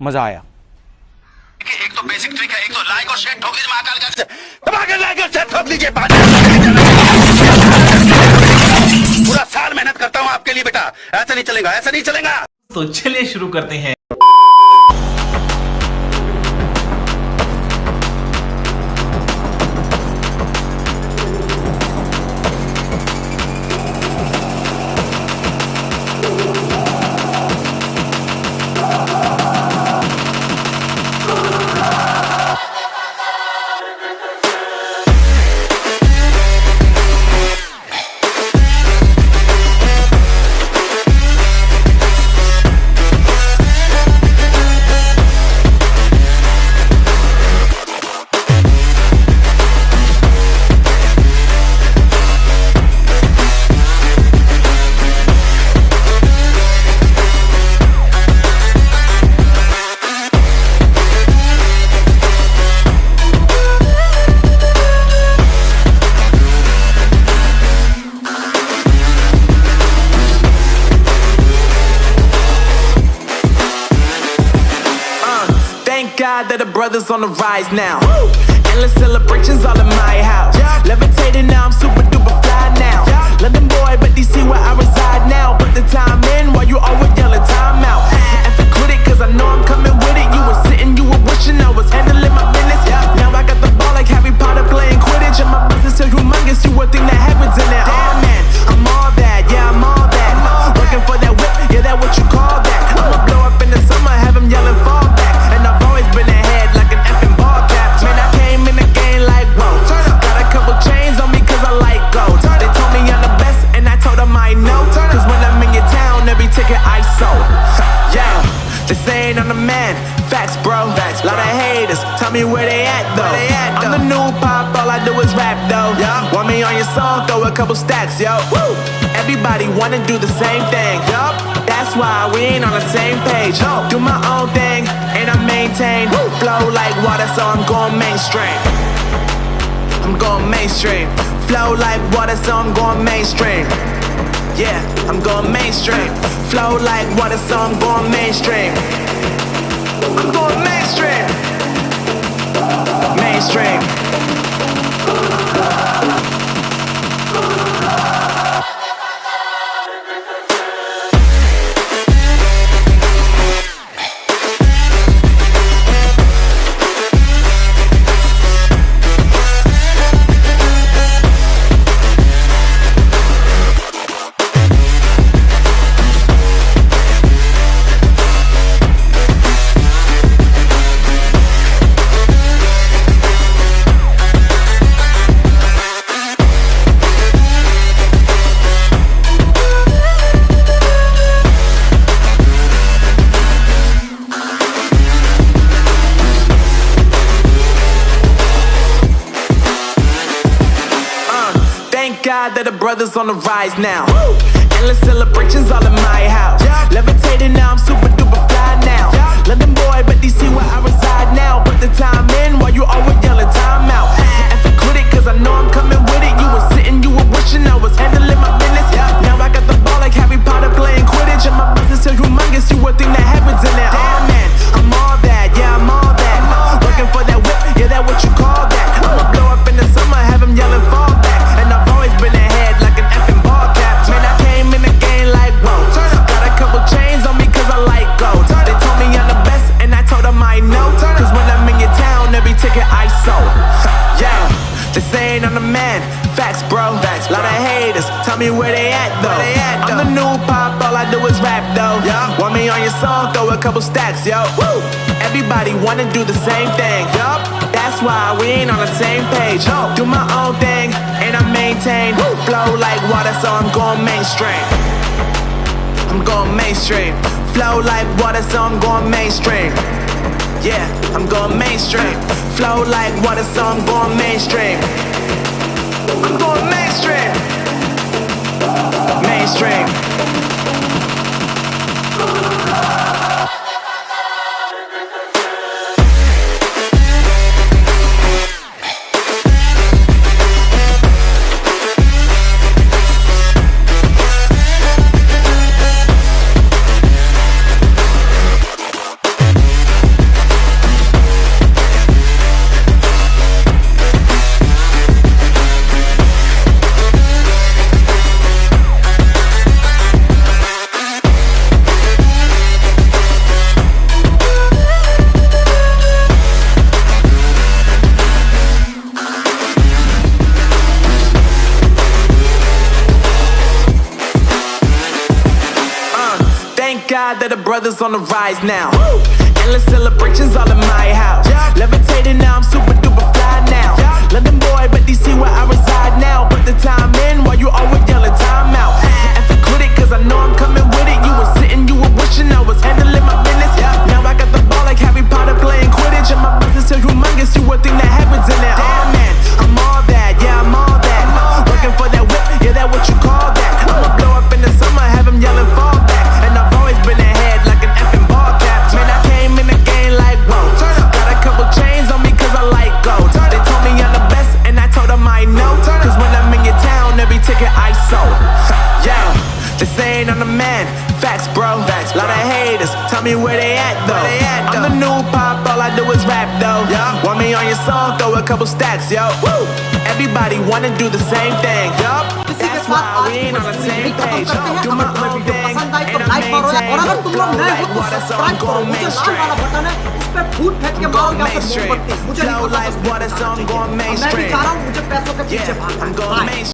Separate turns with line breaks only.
मजा आया।
एक तो बेसिक ट्रिक है, एक तो लाइक और शेयर ठोक दीजिए महाकाल का, दबा के लाइक और शेयर ठोक दीजिए। पूरा साल मेहनत करता हूँ आपके लिए बेटा, ऐसा नहीं चलेगा, ऐसा नहीं चलेगा।
तो चलिए शुरू करते हैं।
God that the brothers on the rise now. Endless celebrations all in my house. Levitating now, I'm super duper fly now. London boy, but DC where I reside now. Put the time in while you always yelling time out. And for quit it, cause I know I'm coming with it. You were sitting, you were wishing I was handling my business. Now I got the ball like Harry Potter playing Quidditch. And my business so humongous, you would think that happens in it. Oh man, I'm all that, yeah, I'm all that. Working for that whip, yeah, that what you call that. I'ma blow up in the summer, have them yelling fall back. And I've always been ahead like an effing ball cap. Man, I came in the game like, whoa. Got a couple chains on me cause I like gold. They told me I'm the best and I told them I know. Cause when I'm in your town, every ticket I sold. Yeah, they saying I'm the man. Facts, bro. Lot of haters, tell me where they at though. I'm the new pop, all I do is rap though. Want me on your song, throw a couple stacks, yo. Woo! Everybody wanna do the same thing. That's why we ain't on the same page. Do my own thing and I maintain. Flow like water, so I'm going mainstream. I'm going mainstream. Flow like water, so I'm going mainstream. Yeah, I'm going mainstream. Flow like water, so I'm going mainstream. I'm going mainstream. Mainstream. God that the brothers on the rise now. Endless celebrations all in my house. Levitating now, I'm super duper fly now. London boy, but DC where I reside now. Put the time in while you always yelling time out. And for quit it, cause I know I'm coming with it. You were sitting, you were wishing I was handling my business. Now I got the ball like Harry Potter playing Quidditch. And my business so humongous, you would think that happens in it. Oh man, I'm all that, yeah, I'm all that. Working for that whip, yeah, that what you call that. I'ma blow up in the summer, have them yelling fall back. And I've always been ahead like an effing ball cap. Man, I came in the game like, whoa. Got a couple chains on me cause I like gold. They told me I'm the best and I told them I know. Cause when I'm in your town, every ticket I sold. Yeah, they saying I'm the man. Facts, bro. Lot of haters, tell me where they at though. I'm the new pop, all I do is rap though. Want me on your song, throw a couple stacks, yo. Woo! Everybody wanna do the same thing. That's why we ain't on the same page. Do my own thing and I maintain. Flow like water, so I'm going mainstream. I'm going mainstream. Flow like water, so I'm going mainstream. Yeah, I'm going mainstream. Flow like water, so I'm going mainstream. I'm going mainstream. Mainstream. God that the brothers on the rise now. Endless celebrations all in my house. Levitating now, I'm super duper fly now. London boy, but DC where I reside now. Put the time in while you always yelling time out. And for quit it, cause I know I'm coming with it. You were sitting, you were wishing I was handling my business. Now I got the ball like Harry Potter playing Quidditch. And my business is humongous, you would think that happens in it. Oh man, I'm all that, yeah, I'm all that. Working for that whip, yeah, that what you call that. I'ma blow up in the summer, have them yelling fall back. And I've always been ahead like an effing ball cap. Man, I came in the game like, whoa. Got a couple chains on me cause I like gold. They told me I'm the best and I told them I know. Cause when I'm in your town, every ticket I sold. Yeah, they saying I'm the man. Facts, bro. Lot of haters, tell me where they at though. I'm the new pop, all I do is rap though. Want me on your song, throw a couple stacks, yo. Woo! Everybody wanna do the same thing, yup. That's why we ain't on the same page. Do my own thing, and I maintain. Flow like water, so I'm going mainstream. Flow like water, so I'm going mainstream. Yeah, I'm going mainstream.